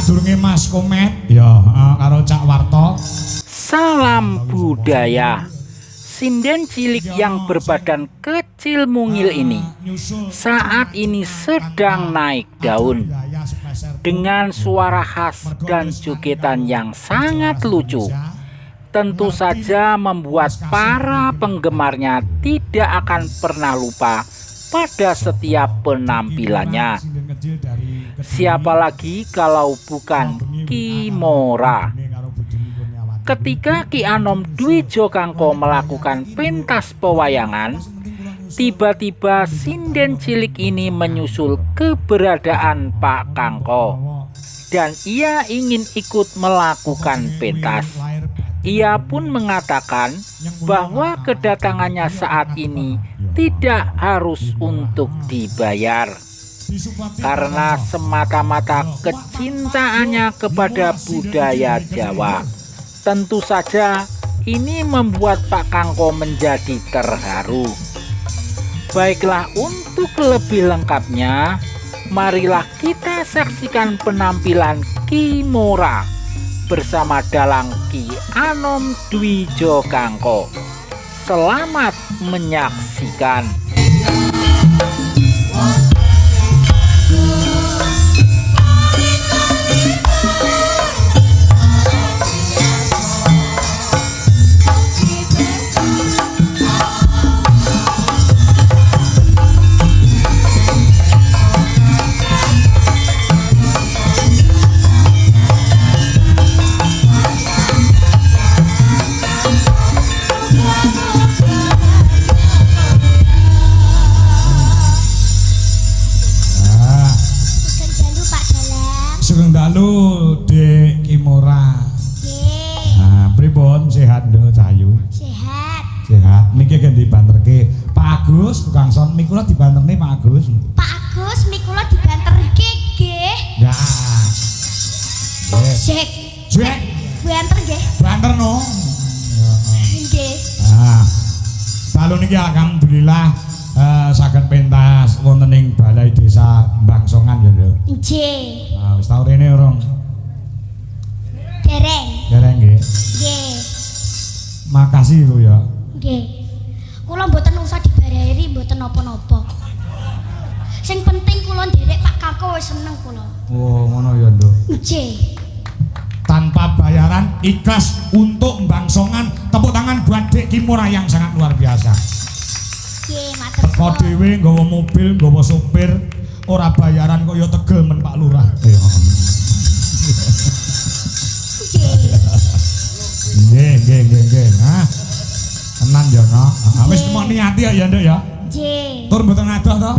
sadurunge Mas Komet ya karo Cak Warto. Salam budaya. Sinden cilik yang berbadan kecil mungil ini saat ini sedang naik daun dengan suara khas dan jogetan yang sangat lucu. Tentu saja membuat para penggemarnya tidak akan pernah lupa pada setiap penampilannya. Siapa lagi kalau bukan Kimora. Ketika Ki Anom Dwi Jokangko melakukan pentas pewayangan, tiba-tiba sinden cilik ini menyusul keberadaan Pak Kangko dan ia ingin ikut melakukan pentas. Ia pun mengatakan bahwa kedatangannya saat ini tidak harus untuk dibayar, karena semata-mata kecintaannya kepada budaya Jawa. Tentu saja ini membuat Pak Kangko menjadi terharu. Baiklah, untuk lebih lengkapnya, marilah kita saksikan penampilan Kimora bersama dalang Ki Anom Dwi Jokangko. Selamat menyaksikan. Dalu Dek Kimora. Nah, pripun sehat ndo Cahayu? Sehat. Sehat. Niki ganti banterke Pak Agus tukang son mikula dibanterne Pak Agus. Pak Agus mikula dibanterke nggih. Ya. Cek. Cek. Banter nggih. Banterno. Nggih. Nah. Dalu niki alhamdulillah saged pentas wonten ing Balai Desa Bangsongan ya lho. Nggih. Nah, wis tau rene urung? Dereng. Dereng nggih. Nggih. Makasih lho ya. Nggih. Kula mboten usah dibayari mboten napa-napa. Sing penting kula nderek Pak Kangko wis seneng kula. Oh, ngono ya, Nduk. Nggih. Tanpa bayaran, ikhlas untuk Bangsongan. Tepuk tangan buat Dek Kimora yang sangat luar biasa. Nggih, matur Teko suwun. dhewe nggawa mobil, nggawa sopir, ora bayaran kok ya tegel men Pak Lurah. Nggih. Nah, tenan ya, no. Wis mok niati ya, Nduk ya. Nggih. Tur mboten adoh to?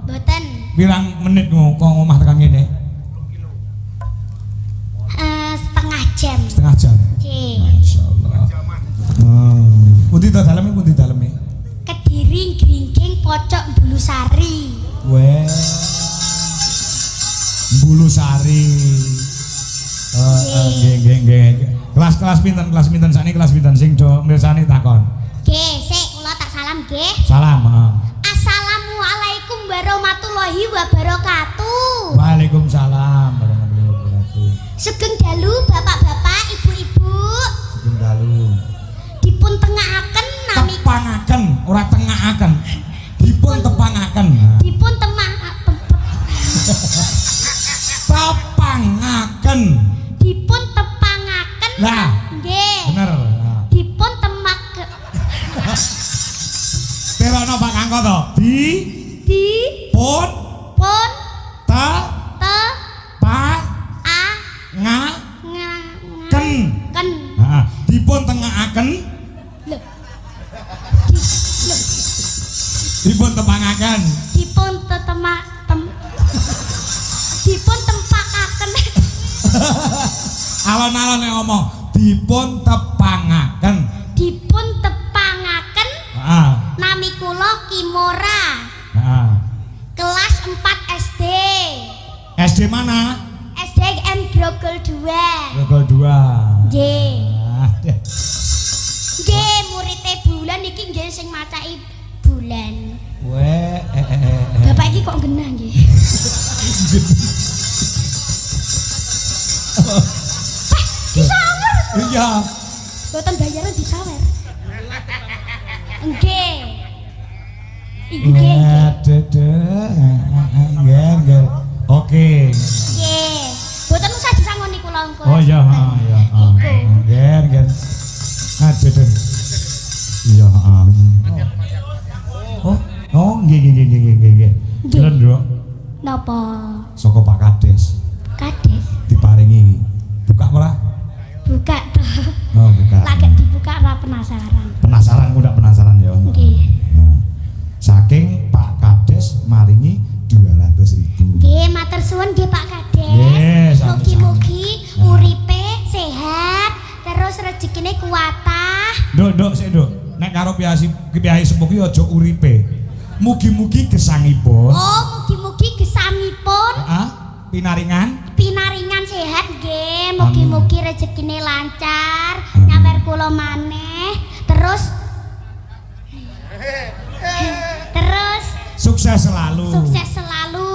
Mboten. Pirang menit kok omah tekan kene? Setengah jam. Setengah jam. Nggih. Masyaallah. Pundi to daleme, pundi daleme? Kediri Gringking Pocok Bulusari. Weh. Bulusari. Nggih. Kelas pinten sakniki kelas pinten sing do mirsani takon. Nggih, sik kula tak salam nggih. Salam. Assalamualaikum warahmatullahi wabarakatuh. Waalaikumsalam warahmatullahi wabarakatuh. Sugeng dalu bapak-bapak, ibu-ibu. Sugeng dalu. Dipun tengahaken nami Tepangaken, ora tengahaken. Dipun tepangaken. dipun Tepangaken. dipun tepangaken. Lah, Nggih. bener. Dipun temaken. Terono Pak Kangko to. Dipun Pun te te pa a nga nga ken. ken. Nah, dipun tengahaken, Lho. dipun tepangaken. Dipun dipun tempakaken. Alon-alon nek ngomong dipun tepangaken. Dipun tepangaken Heeh. nami kula Kimora. Heeh. Kelas 4 SD. SD mana? SDN Grogol 2. Level 2. Nggih. Ah, deh. Nggih, murite Bulan iki nggih sing macai Bulan. Weh, Bapak iki kok genah nggih. Disawer. Iya. Boten bayaran disawer. Nggih. Nggih. Nggih. Oke. Nggih. Boten usah disangoni kula engko. Oh iya, iya. Nggih. Aduh. Iya, Oh, nggih. Jalan, Nduk. Napa? Saka Pak Kades Kades. diparingi. Buka ora? Buka toh. Oh, buka. Lagi dibuka ora penasaran. Penasaran udah penasaran ya. Nggih. Nah, saking Pak Kades maringi 200.000. Nggih, matur suwun nggih Pak Kades. Nggih, sami-sami. Mugi-mugi uripe sehat, terus rezekine kuwatah. Nduk, sik Nduk. Nek karo piyai sepuh ki aja uripe. Mugi-mugi gesangipun. Oh, mugi-mugi gesangipun Heeh. Pinaringan. pinaringan sehat nggih. Mugi-mugi rezekine lancar, nyawer kula maneh. Terus Sukses selalu. sukses selalu.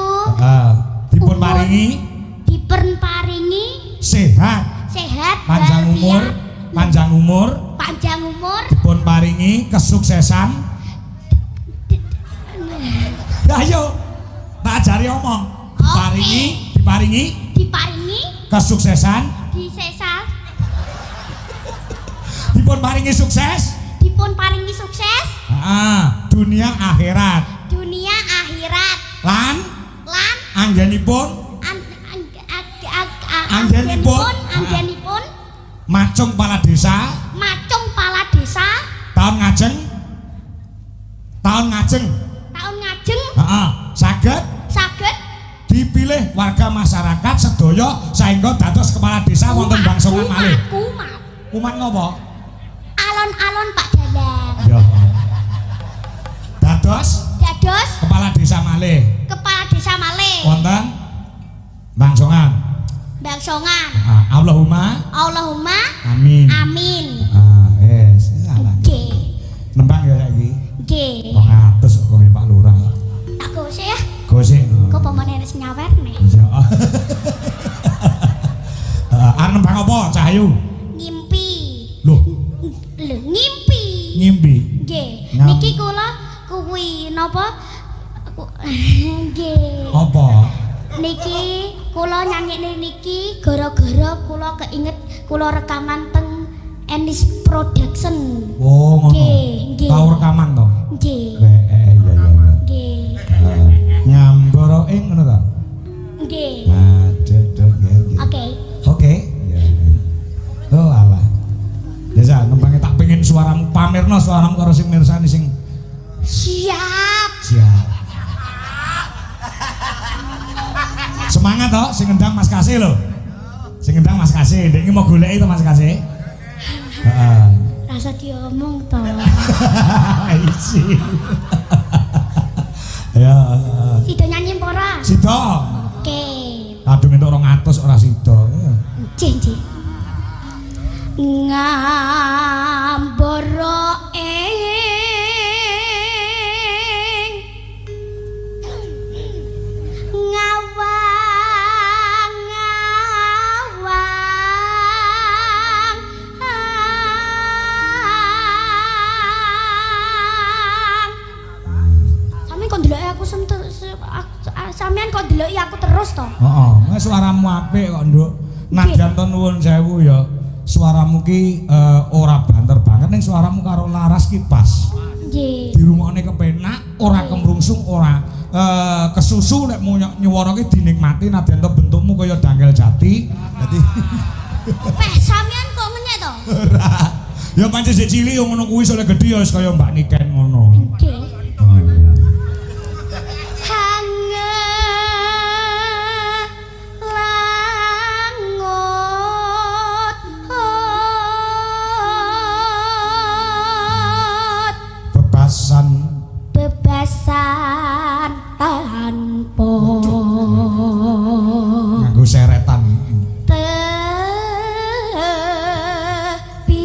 Dipun Umur. paringi Diparingi sehat, sehat, panjang umur, panjang umur. dipun paringi kesuksesan. Ayo, tak ajari omong. Diparingi Diparingi kesuksesan, disesal, dipun paringi sukses. dipun paringi sukses Dunia akhirat. dunia akhirat Lan lan anggenipun anggenipun macung kepala desa macung pala desa tahun ngajeng tahun ngajeng saged saged dipilih warga masyarakat sedaya saengga dados kepala desa wonten Bangsungan malih. Kumat ngopo? alon-alon Pak Dalang Ya. Dados dados kepala desa malih kepala desa malih wonten Bangsungan. Bangsongan. Allahumma amin. Amin. Wis, salah. Nggih. Nembang ya saiki. Nggih. Wong atus kok ngene Pak Lurah. Tak gosek ya. Gosik. Kok pemane wis nyawerne. Iya. Arep nembang apa, Cahyu? Ngimpi. Loh, Lho, ngimpi. ngimpi. Nggih. Ngam- Niki kula kuwi napa? Nggih. Apa? Niki kula nyanyine niki gara-gara kula keinget kula rekaman teng Enis Production. Oh, ngono. Nggih. Tau rekaman to? Nggih. Iya. Nggih. Nyamboro ngono ta? Nggih. Aduh, nggih. Oke. Ya. Oh, alah. Desa nembange tak pengen suaramu pamirno suaramu karo sing mirsani sing Siap. siap. Semangat toh, sing ngendang Mas Kasih lho. Sing ngendang Mas Kasih, ndek iki mau goleki to Mas Kasih. Heeh. Rasa diomong to. Isi. Ya. Sido nyanyi apa ora? Sida. Oke. Aduh entuk 200 ora sida. Nggih. Ngambara sampean kok ndeloki aku terus to? Heeh, suaramu apik kok, Nduk. Nadyan to nuwun sewu ya. Suaramu ki ora banter banget ning suaramu karo Laras ki pas. Nggih. Dirungokne kepenak, ora kemrungsung, ora kesusu nek nyuwara ki dinikmati nadyan to bentukmu kaya dangkel jati. Dadi Sampean kok ngenyek to? ora. Ya pancen sik cilik yo ngono kuwi sole gedhe ya wis kaya Mbak Niken ngono. Nggih. Bebasan tanpa nganggo seretan. Tepi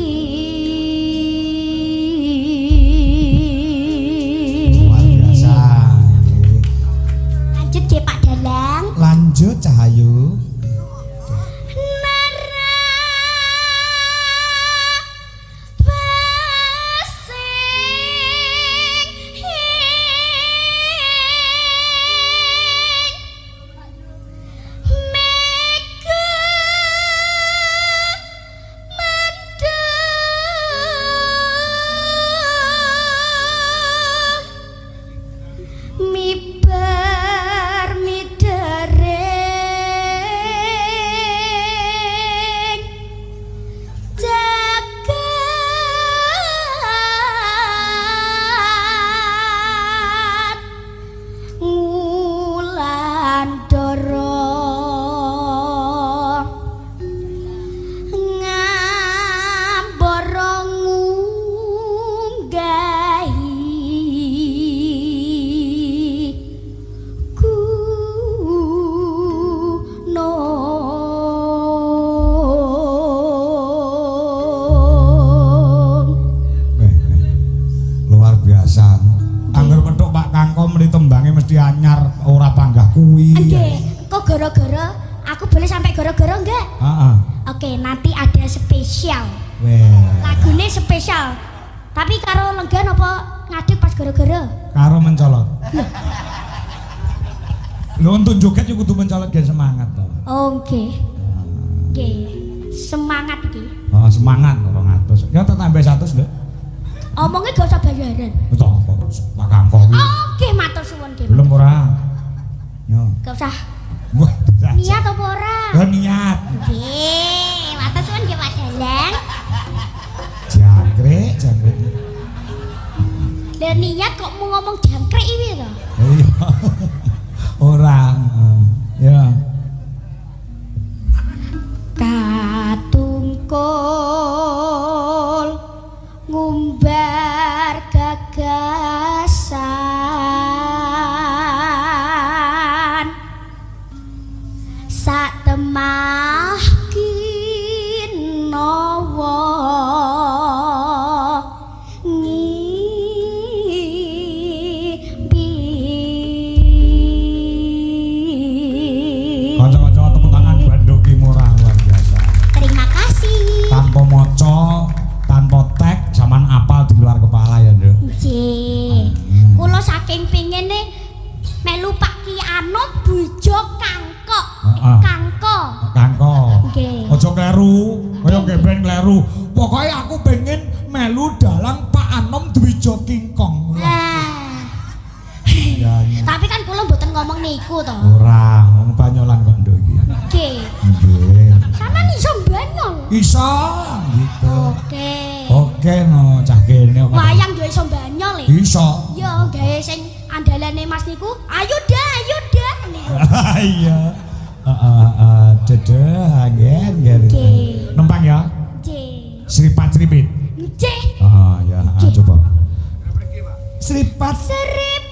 mek gara-gara enggak? Heeh. Oke, nanti ada spesial. Weh. Lagune spesial. Tapi karo lenggan apa ngadeg pas gara-gara? Karo mencolot. Lho untuk joget yo kudu mencolot gen semangat to. Oke. Oke. Semangat iki. Oh, semangat 200. Ya tak tambah 100 lho. Omongnya gak usah bayaran. Betul kok. Pak Kangko iki. Oke, matur suwun nggih. Belum ora. Yo. Gak usah. Wah, Niat apa ora? ya niat. Nggih, matur suwun nggih Pak Dalang. Jangkrik, jangkrik. Dan niat kok mau ngomong jangkrik iki to? Iya. Orang. Ya. Katungkul ngumbar gagasan sak temah kinawa ngimpi. Kanca-kanca tepuk tangan Bandung Kimura luar biasa. Terima kasih. Tanpa moco, tanpa tek, saman apal di luar kepala ya, Nduk. Nggih. Kula saking pengene melu Pak Ki Anom bujo Kangkok. Heeh. Kangko. Kangko. Nggih. Aja kleru, kaya geben kleru. Pokoke aku pengen melu dalang Pak Anom Dwijo Kingkong. Ya, ya. Tapi kan kula mboten ngomong niku to. Ora, ngomong banyolan kok Nduk iki. Nggih. Nggih. Sampeyan iso mbanyol. Iso gitu. Oke. Oke no, cah kene kok. Wayang yo iso mbanyol e. Iso. Yo gawe sing andalane Mas niku, ayo dah niku. Iya. Cedah, gen. Nggih. Nempang ya. Nggih. Sripat sripit. Nggih. Ya, Nggih. coba. Sripat Seripat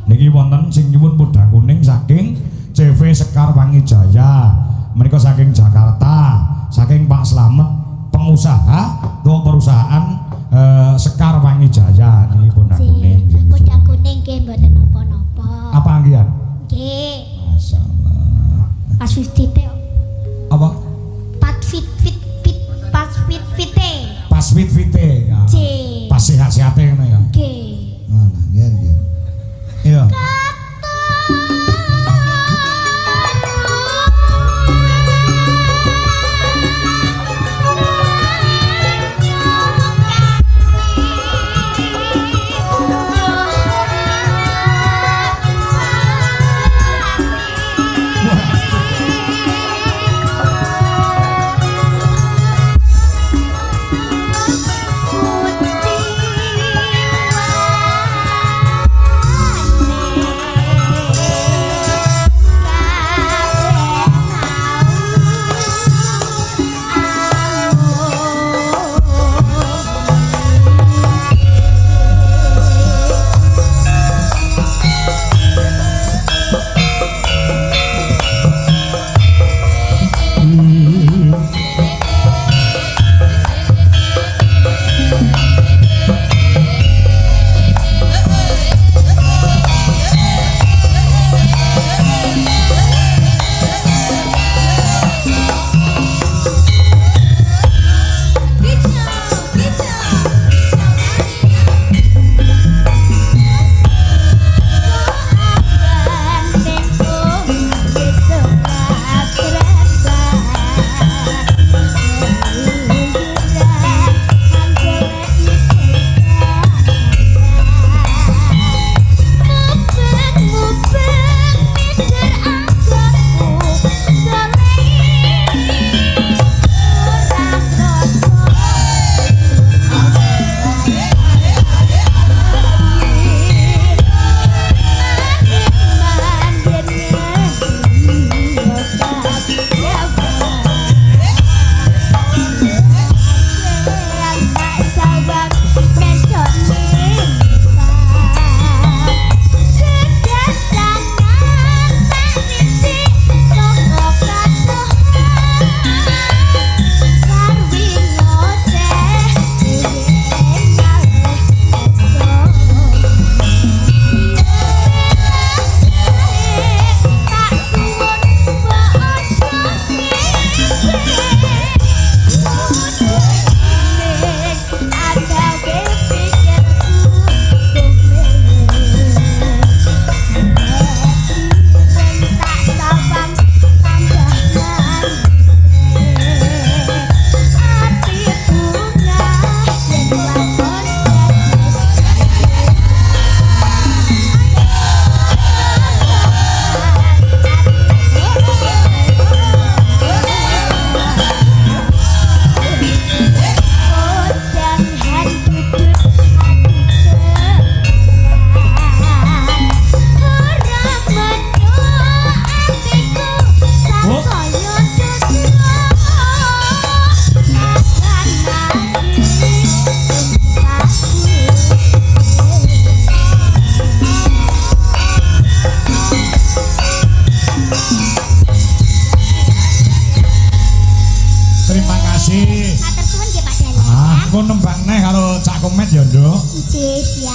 Niki wonten sing nyuwun pudha kuning saking CV Sekar Pangijaya. Menika saking Jakarta, saking Pak Slamet pengusaha atau perusahaan Sekar Pangijaya niki pudha kuning. Pudha kuning nggih mboten napa-napa. Apa anggian? Nggih. Masyaallah. Pas fit-fite. Apa? Pas fit-fite. Pas fit-fite ya. Nggih. Pas sehat-sehate ngono ya. Nggih. Nah, nggih. Iya. Wah. Aku nembang neh karo Cak Komet ya, Nduk. Cis ya.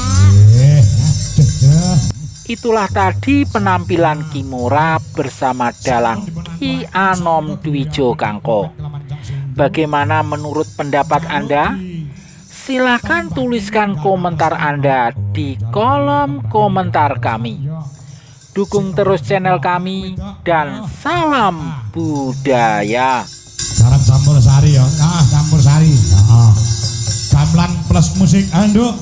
Aduh. Itulah tadi penampilan Kimura bersama dalang Ki Anom Dwijo Kangko. Bagaimana menurut pendapat Anda? Silahkan tuliskan komentar Anda di kolom komentar kami. Dukung terus channel kami dan salam budaya. Garam campur sari ya. Campur sari. Heeh. Gamelan plus musik, Nduk.